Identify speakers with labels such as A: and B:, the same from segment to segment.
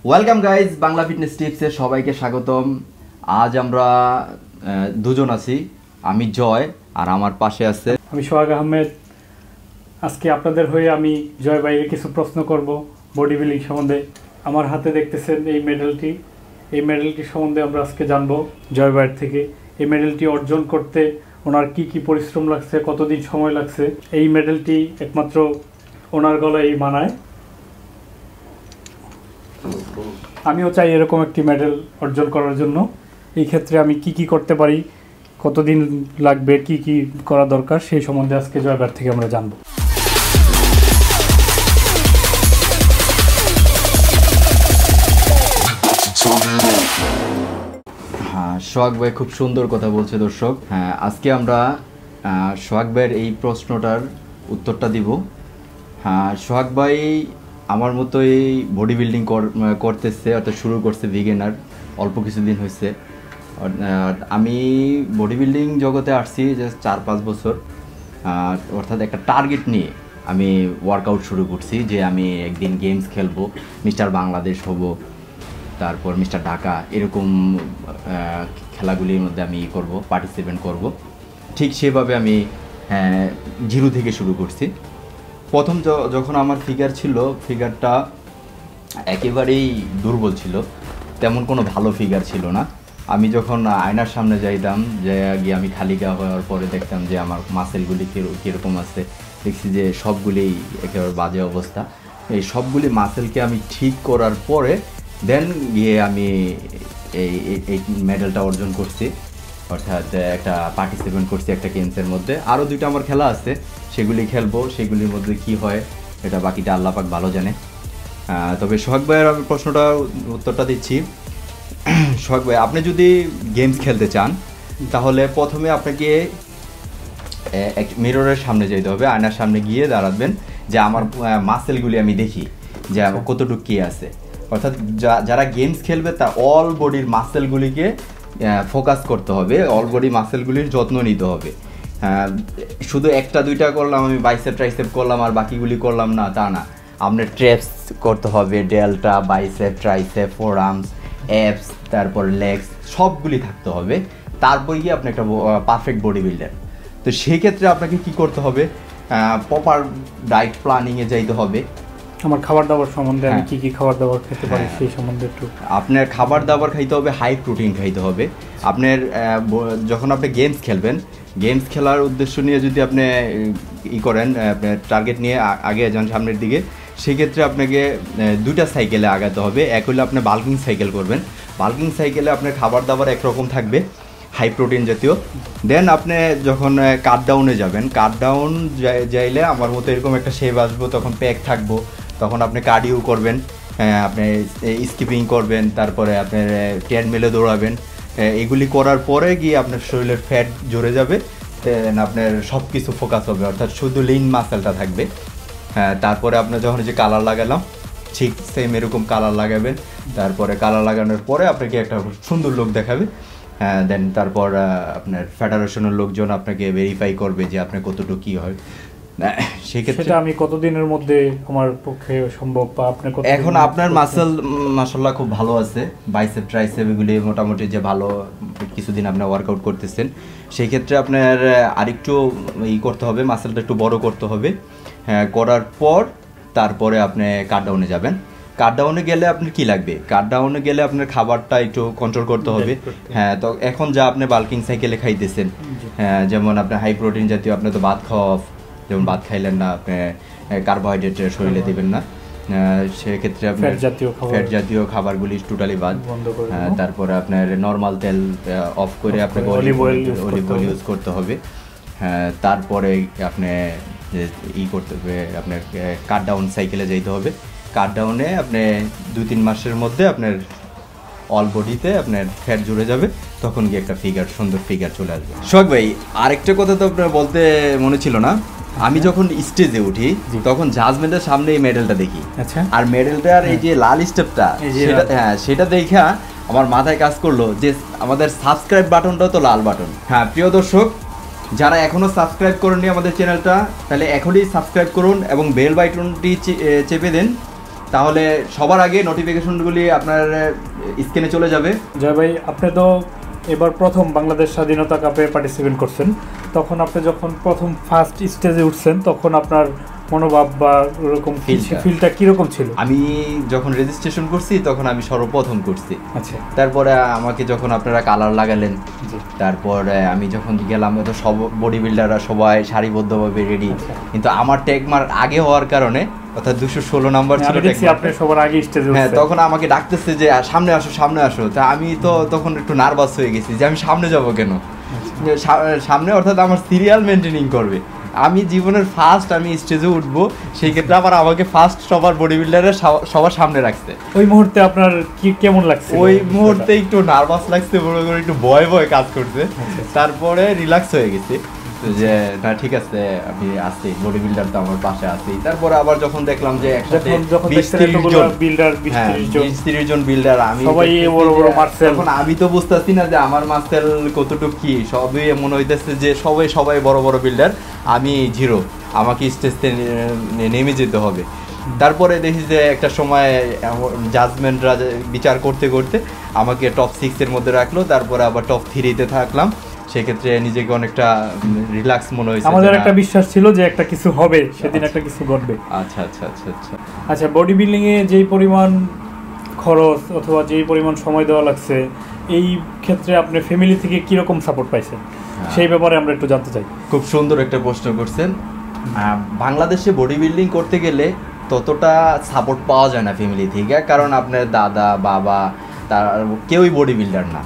A: Welcome guys, Bangla fitness টিপসে সবাইকে স্বাগতম। আজ আমরা দুজন আছি, আমি জয় আর আমার পাশে আছে
B: আমি সোহাগ আহমেদ। আজকে আপনাদের হয়ে আমি জয় ভাইকে কিছু প্রশ্ন করব বডি বিল্ডিং সম্বন্ধে। আমার হাতে দেখতেছেন এই মেডেলটি সম্বন্ধে আমরা আজকে জানবো জয় ভাইয়ের থেকে। এই মেডেলটি অর্জন করতে ওনার কি পরিশ্রম লাগছে, কতদিন সময় লাগছে। এই মেডেলটি একমাত্র ওনার গলায় মানায়। আমিও চাই এরকম একটি মেডেল অর্জন করার জন্য। এই ক্ষেত্রে আমি কি করতে পারি, কতদিন লাগবে, কি করা দরকার, সেই সম্বন্ধে আজকে জয়বার থেকে আমরা জানব।
A: হ্যাঁ, সোহাগ ভাই খুব সুন্দর কথা বলছে দর্শক। হ্যাঁ, আজকে আমরা সোহাগ ভাইয়ের এই প্রশ্নটার উত্তরটা দিব। হ্যাঁ, সোহাগ ভাই আমার মতোই বডি বিল্ডিং করতেছে, অর্থাৎ শুরু করছে বিগিনার, অল্প কিছুদিন হয়েছে। আমি বডি বিল্ডিং জগতে আসছি যে 4-5 বছর, অর্থাৎ একটা টার্গেট নিয়ে আমি ওয়ার্কআউট শুরু করছি যে আমি একদিন গেমস খেলবো, মিস্টার বাংলাদেশ হব, তারপর মিস্টার ঢাকা, এরকম খেলাগুলির মধ্যে আমি পার্টিসিপেট করব। ঠিক সেভাবে আমি জিরো থেকে শুরু করছি। প্রথম যখন আমার ফিগারটা একেবারেই দুর্বল ছিল, তেমন কোনো ভালো ফিগার ছিল না। আমি যখন আয়নার সামনে যাইতাম, গিয়ে আমি খালি গা হওয়ার পরে দেখতাম যে আমার মাসেলগুলি কীরকম আছে। দেখছি যে সবগুলিই একেবারে বাজে অবস্থা। এই সবগুলি মাসেলকে আমি ঠিক করার পরে দেন গিয়ে আমি এই মেডেলটা অর্জন করছি, অর্থাৎ একটা পার্টিসিপেট করছি একটা গেমসের মধ্যে। আরও 2টা আমার খেলা আছে, সেগুলি খেলবো। সেগুলির মধ্যে কি হয় এটা বাকিটা আল্লাহ পাক ভালো জানে। তবে সোহাগ ভাইয়ের আমি উত্তরটা দিচ্ছি। সোহাগ ভাই, আপনি যদি গেমস খেলতে চান তাহলে প্রথমে আপনাকে মিররের সামনে যেতে হবে, আয়নার সামনে গিয়ে দাঁড়াবেন যে আমার মাসেলগুলি আমি দেখি যে আমার কতটুকু কী আছে। অর্থাৎ যারা গেমস খেলবে তার অল বডির মাসেলগুলিকে ফোকাস করতে হবে, অল বডি মাসেলগুলির যত্ন নিতে হবে। শুধু 1-2টা করলাম, আমি বাইসেপ ট্রাইসেপ করলাম আর বাকিগুলি করলাম না, তা না। আপনার ট্রেপস করতে হবে, delta, bicep, tricep, four arms, apps, তারপর লেগস, সবগুলি থাকতে হবে। তারপর গিয়ে আপনি একটা পারফেক্ট বডি বিল্ডার। তো সেই ক্ষেত্রে আপনাকে কি করতে হবে, প্রপার ডায়েট প্ল্যানিংয়ে যাইতে হবে।
B: আমার খাবার দাবার সম্বন্ধে আমি কি খাবার দাবার খেতে পারি সেই সম্বন্ধে একটু। আপনার
A: খাবার দাবার খাইতে হবে, হাই প্রোটিন খাইতে হবে। আপনার যখন আপনি গেমস খেলবেন, গেমস খেলার উদ্দেশ্য নিয়ে যদি আপনি করেন, আপনার টার্গেট নিয়ে আগে যান সামনের দিকে, সেক্ষেত্রে আপনাকে 2টা সাইকেলে আগাতে হবে। এক হলে আপনি বাল্কিং সাইকেল করবেন। বাল্কিং সাইকেলে আপনার খাবার দাবার একরকম থাকবে, হাই প্রোটিন জাতীয়। দেন আপনি যখন কাট ডাউনে যাবেন, কাট ডাউন যাইলে আমার মতো এরকম একটা শেপ আসবো, তখন প্যাক থাকবো, তখন আপনি কার্ডিও করবেন, আপনি স্কিপিং করবেন, তারপরে আপনার ট্রেডমিলে দৌড়াবেন। এগুলি করার পরে গিয়ে আপনার শরীরের ফ্যাট জড়ে যাবে, দেন আপনার সব কিছু ফোকাস হবে, অর্থাৎ শুধু লিন মাসেলটা থাকবে। তারপরে আপনার যখন যে কালার লাগালাম, ঠিক সেম এরকম কালার লাগাবেন। তারপরে কালার লাগানোর পরে আপনাকে একটা সুন্দর লুক দেখাবে। দেন তারপর আপনার ফেডারেশনের লোকজন আপনাকে ভেরিফাই করবে যে আপনার কতটুকু কী হয়।
B: সেক্ষেত্রে আমি কতদিনের মধ্যে আমার পক্ষে সম্ভব, বা আপনার
A: এখন আপনার মাসেল মাশাআল্লাহ খুব ভালো আছে, বাইসেপ ট্রাইসেপ এগুলি মোটামুটি যে ভালো, কিছুদিন আপনি ওয়ার্কআউট করতেছেন, সেই ক্ষেত্রে আপনার আরেকটু করতে হবে, মাসেলটা একটু বড় করতে হবে। করার পর তারপরে আপনি কাট ডাউনে যাবেন। কাট ডাউনে গেলে আপনার কি লাগবে, কাট ডাউনে গেলে আপনার খাবারটা একটু কন্ট্রোল করতে হবে। তো এখন যা আপনি বাল্কিং সাইকেলে খাইতেছেন, যেমন আপনার হাই প্রোটিন জাতীয়, আপনি তো ভাত খাওয়া, যেমন ভাত খাইলেন না, আপনি কার্বোহাইড্রেট শরীরে দেবেন না, সেক্ষেত্রে আপনার ফ্যাট জাতীয় খাবারগুলি টোটালি বাদ। তারপরে আপনার নর্মাল তেল অফ করে আপনাকে অলিভ অয়েল ইউজ করতে হবে। তারপরে আপনি করতে হবে, আপনার কাট ডাউন সাইকেলে যাইতে হবে। কাট ডাউনে আপনি 2-3 মাসের মধ্যে আপনার অল বডিতে আপনার ফ্যাট জুড়ে যাবে, তখন গিয়ে একটা সুন্দর ফিগার চলে আসবে। সোহাগ ভাই, আরেকটা কথা তো আপনার বলতে মনে ছিল না, আমি যখন স্টেজে উঠি তখন জাজমেন্টের সামনে এই মেডেলটা দেখি।
B: আচ্ছা।
A: আর মেডেলটার এই যে লাল স্টেপটা, সেটা দেখা আমার মাথায় কাজ করলো যে আমাদের সাবস্ক্রাইব বাটনটাও তো লাল বাটন। প্রিয় দর্শক, যারা এখনও সাবস্ক্রাইব করেননি আমাদের চ্যানেলটা, তাহলে এখনই সাবস্ক্রাইব করুন এবং বেল বাটনটি চেপে দেন, তাহলে সবার আগে নোটিফিকেশনগুলি আপনার স্ক্রিনে চলে যাবে।
B: জয় ভাই, আপনি তো এবার প্রথম বাংলাদেশ স্বাধীনতা কাপে পার্টিসিপেট করছেন, তখন আপনি যখন প্রথম ফার্স্ট স্টেজে উঠছেন তখন আপনার মনোভাব বা ওরকম ফিলটা কীরকম ছিল?
A: আমি যখন রেজিস্ট্রেশন করছি তখন আমি সর্বপ্রথম করছি।
B: আচ্ছা,
A: তারপরে আমাকে যখন আপনারা কালার লাগালেন, তারপরে আমি যখন গেলাম তো সব বডি বিল্ডাররা সবাই সারিবদ্ধভাবে রেডি, কিন্তু আমার ট্যাগ মার্ক আগে হওয়ার কারণে অর্থাৎ 216 নাম্বার ছিল
B: আপনি সবার আগে স্টেজে।
A: হ্যাঁ, তখন আমাকে ডাকতেছে যে সামনে আসো সামনে আসো। তা আমি তো তখন একটু নার্ভাস হয়ে গেছি যে আমি সামনে যাব কেন, সামনে অর্থাৎ আমার সিরিয়াল মেনটেনিং করবে। আমি জীবনের ফার্স্ট আমি স্টেজে উঠবো, সেই ক্ষেত্রে আবার আমাকে ফার্স্ট সবার বডি বিল্ডারের সবার সামনে রাখছে।
B: ওই মুহূর্তে আপনার কি কেমন লাগছে?
A: ওই মুহূর্তে একটু নার্ভাস লাগছে, বড় করে একটু ভয় ভয় কাজ করছে। তারপরে রিল্যাক্স হয়ে গেছে যে না ঠিক আছে, আমি আছি, বডি বিল্ডার তো আমার পাশে আছি। তারপরে আবার যখন দেখলাম যে একসাথে 20-30 জন বিল্ডার, আমি এখন আমি তো বুঝতেছি না যে আমার মাসেল কতটুকু কি, সবই মনে হইতেছে যে সবাই বড় বড় বিল্ডার, আমি জিরো, আমাকে স্টেজে নেমে যেতে হবে। তারপরে দেখি যে একটা সময় জাজমেন্টরা বিচার করতে করতে আমাকে টপ 6 এর মধ্যে রাখলো, তারপরে আবার টপ 3-তে থাকলাম। সেক্ষেত্রে নিজেকে অনেকটা রিল্যাক্স মনে হয়েছে।
B: আমাদের একটা বিশ্বাস ছিল যে একটা কিছু হবে, সেদিন একটা কিছু ঘটবে।
A: আচ্ছা আচ্ছা আচ্ছা আচ্ছা
B: আচ্ছা, বডি বিল্ডিং এ যেই পরিমাণ খরচ অথবা যেই পরিমাণ সময় দেওয়া লাগছে, এই ক্ষেত্রে আপনি ফ্যামিলি থেকে কিরকম সাপোর্ট পাইছেন সেই ব্যাপারে আমরা একটু জানতে চাই।
A: খুব সুন্দর একটা প্রশ্ন করছেন। বাংলাদেশে বডি বিল্ডিং করতে গেলে ততটা সাপোর্ট পাওয়া যায় না ফ্যামিলি থেকে, কারণ আপনার দাদা বাবা তার কেউই বডি বিল্ডার না।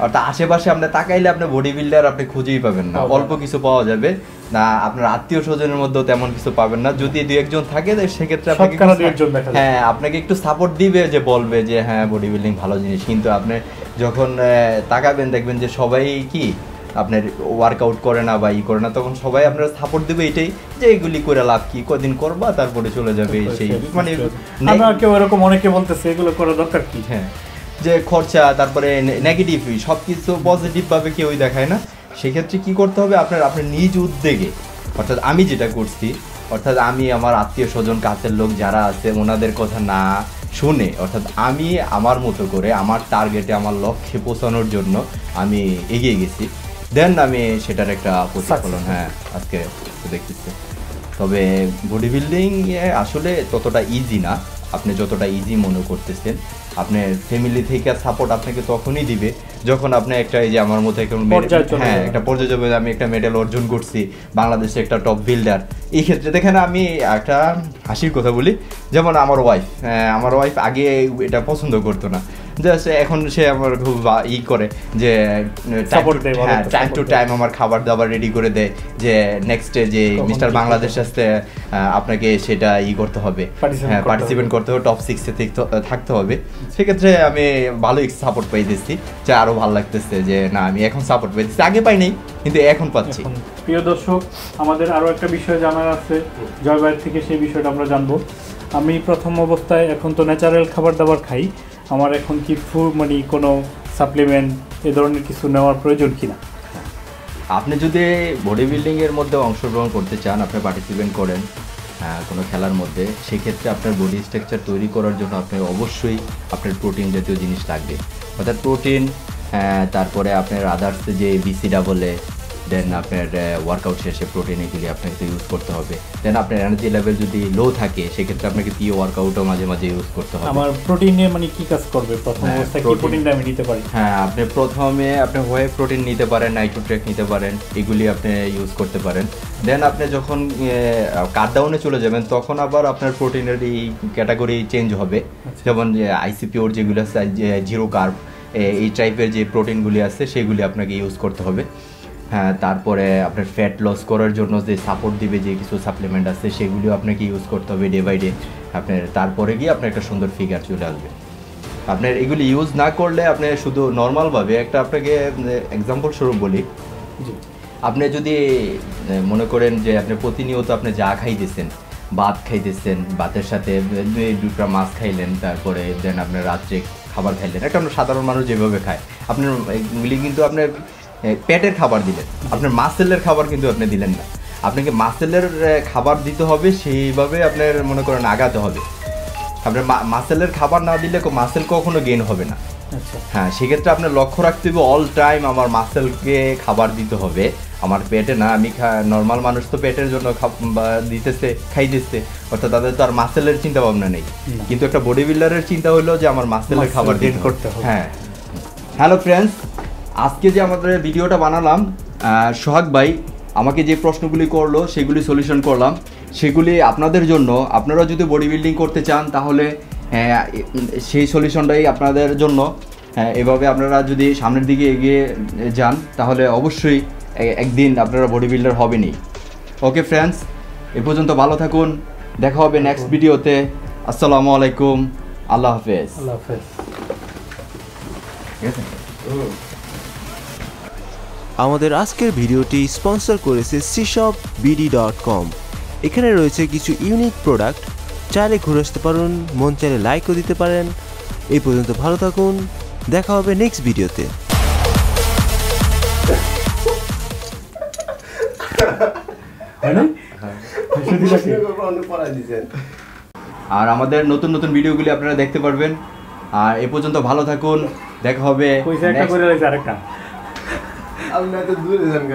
A: অর্থাৎ আশেপাশে আপনি তাকাইলে আপনি বডি বিল্ডার আপনি খুঁজেই পাবেন না, অল্প কিছু পাওয়া যাবে না, আপনার আত্মীয় স্বজনের মধ্যেও তেমন কিছু পাবেন না। যদি 2-1 থাকে সেক্ষেত্রে হ্যাঁ আপনাকে একটু সাপোর্ট দিবে, যে বলবে যে হ্যাঁ বডি বিল্ডিং ভালো জিনিস। কিন্তু আপনি যখন তাকাবেন দেখবেন যে সবাই কি আপনার ওয়ার্কআউট করে না বা করে না, তখন সবাই আপনার সাপোর্ট দেবে এটাই যে এগুলি করে লাভ কি, কদিন করবা তারপরে চলে যাবে, সেই মানে
B: অনেকে বলতেছে এগুলো করা দরকার কি।
A: হ্যাঁ, যে খরচা, তারপরে নেগেটিভ সব কিছু পজিটিভভাবে কেউই দেখায় না। সেক্ষেত্রে কি করতে হবে, আপনার নিজ উদ্যোগে, অর্থাৎ আমি যেটা করছি, অর্থাৎ আমি আমার আত্মীয় স্বজন কাছের লোক যারা আছে ওনাদের কথা না শুনে, অর্থাৎ আমি আমার মতো করে আমার টার্গেটে আমার লক্ষ্যে পৌঁছানোর জন্য আমি এগিয়ে গেছি। দেন আমি সেটার একটা প্রতিফলন আজকে দেখতেছি। তবে বডি বিল্ডিং আসলে ততটা ইজি না আপনি যতটা ইজি মনে করতেছেন। আপনার ফ্যামিলি থেকে সাপোর্ট আপনাকে তখনই দিবে যখন আপনি একটা, এই যে আমার মধ্যে একটা পর্যায়ে যাবে, আমি একটা মেডেল অর্জন করছি, বাংলাদেশে একটা টপ বিল্ডার। এই ক্ষেত্রে দেখেন আমি একটা হাসির কথা বলি, যেমন আমার ওয়াইফ আগে এটা পছন্দ করতো না, জাস্ট এখন সে আমার খুব করে যে টাইম টু টাইম আমার খাবার দাবার রেডি করে দেয়, যে নেক্সট ডে যে মিস্টার বাংলাদেশ আসতে আপনাকে সেটা করতে হবে, পার্টিসিপেট করতে হবে, টপ 6-এ থাকতে হবে। সেক্ষেত্রে আমি ভালোই সাপোর্ট পাইতেছি, যে আরো ভালো লাগতেছে যে না আমি এখন সাপোর্ট পাইতেছি, আগে পাই নাই কিন্তু এখন পাচ্ছি।
B: প্রিয় দর্শক, আমাদের আরো একটা বিষয় জানার আছে জয় ভাইয়ের থেকে, সেই বিষয়টা আমরা জানবো। আমি প্রথম অবস্থায় এখন তো ন্যাচারাল খাবার দাবার খাই, আমার এখন কি মানে কোনো সাপ্লিমেন্ট এ ধরনের কিছু নেওয়ার প্রয়োজন কিনা?
A: আপনি যদি বডি বিল্ডিংয়ের মধ্যে অংশগ্রহণ করতে চান, আপনি পার্টিসিপেট করেন কোনো খেলার মধ্যে, সেক্ষেত্রে আপনার বডি স্ট্রাকচার তৈরি করার জন্য আপনার অবশ্যই আপনার প্রোটিন জাতীয় জিনিস লাগবে। অর্থাৎ প্রোটিন, তারপরে আপনার আদার্স যে BCAA, দেন আপনার ওয়ার্কআউট শেষে প্রোটিন এগুলি আপনাকে ইউজ করতে হবে। দেন আপনার এনার্জি লেভেল যদি লো থাকে সেক্ষেত্রে আপনাকে প্রিয় ওয়ার্কআউটও মাঝে মাঝে ইউজ করতে হবে।
B: আমার প্রোটিনে মানে কি কাজ করবে প্রথম অবস্থায়, কি প্রোটিনটা আমি নিতে পারি?
A: হ্যাঁ, আপনি প্রথমে আপনি হোয়াই প্রোটিন নিতে পারেন, নাইট্রোট্রেক নিতে পারেন, এগুলি আপনি ইউজ করতে পারেন। দেন আপনি যখন কাট ডাউনে চলে যাবেন তখন আবার আপনার প্রোটিনের এই ক্যাটাগরি চেঞ্জ হবে, যেমন যে ICPOর যেগুলো আছে, জিরো কার্ব, এই টাইপের যে প্রোটিনগুলি আছে সেগুলি আপনাকে ইউজ করতে হবে। হ্যাঁ, তারপরে আপনার ফ্যাট লস করার জন্য যে সাপোর্ট দিবে যে কিছু সাপ্লিমেন্ট আছে সেগুলিও আপনাকে ইউজ করতে হবে ডে বাই ডে। আপনার তারপরে গিয়ে আপনার একটা সুন্দর ফিগার চলে আসবে। আপনার এগুলি ইউজ না করলে আপনি শুধু নর্মালভাবে একটা, আপনাকে এক্সাম্পল স্বরূপ বলি, আপনি যদি মনে করেন যে আপনি প্রতিনিয়ত আপনি যা খাইতেছেন, ভাত খাইতেছেন, ভাতের সাথে 2টা মাছ খাইলেন, তারপরে দেন আপনার রাত্রে খাবার খাইলেন, একটা সাধারণ মানুষ যেভাবে খায়, আপনার এগুলি কিন্তু আপনার পেটের খাবার দিলেন, আপনার মাসেলের খাবার কিন্তু আপনি দিলেন না। আপনাকে মাসেলের খাবার দিতে হবে, সেইভাবে আপনার মনে করেন আগাতে হবে। আপনার মাসেলের খাবার না দিলে মাসেল কখনো গেইন হবে না।
B: আচ্ছা
A: হ্যাঁ, সেক্ষেত্রে আপনার লক্ষ্য রাখতে হবে অল টাইম আমার মাসেলকে খাবার দিতে হবে, আমার পেটে না। আমি নর্মাল মানুষ তো পেটের জন্য দিতেছে, খাইতেছে, অর্থাৎ তাদের তো আর মাসেলের চিন্তা ভাবনা নেই। কিন্তু একটা বডি বিল্ডারের চিন্তা হলো যে আমার মাসেলের খাবার গেইন করতে হবে। হ্যাঁ, হ্যালো ফ্রেন্ডস, আজকে যে আমাদের ভিডিওটা বানালাম, সোহাগ ভাই আমাকে যে প্রশ্নগুলি করলো সেগুলি সলিউশন করলাম। সেগুলি আপনাদের জন্য, আপনারা যদি বডি বিল্ডিং করতে চান তাহলে সেই সলিউশনটাই আপনাদের জন্য। এভাবে আপনারা যদি সামনের দিকে এগিয়ে যান তাহলে অবশ্যই একদিন আপনারা বডি বিল্ডার হবেনই। ওকে ফ্রেন্ডস, এ পর্যন্ত ভালো থাকুন, দেখা হবে নেক্সট ভিডিওতে। আসসালামু আলাইকুম, আল্লাহ হাফেজ।
B: আল্লাহ হাফেজ।
A: ঠিক আছে।
C: আমাদের আজকের ভিডিওটি স্পন্সর করেছে cshopbd.com। এখানে রয়েছে কিছু ইউনিক প্রোডাক্ট, চাইলে ঘুরে আসতে পারেন, মন চাইলে লাইকও দিতে পারেন। এই পর্যন্ত ভালো থাকুন, দেখা হবে নেক্সট ভিডিওতে।
A: আর আমাদের নতুন নতুন ভিডিওগুলি আপনারা দেখতে পারবেন। আর এ পর্যন্ত ভালো থাকুন, দেখা হবে।
B: পয়সা একটা করে রয়েছে আরেকটা।
D: আমি না তো দূরে যান।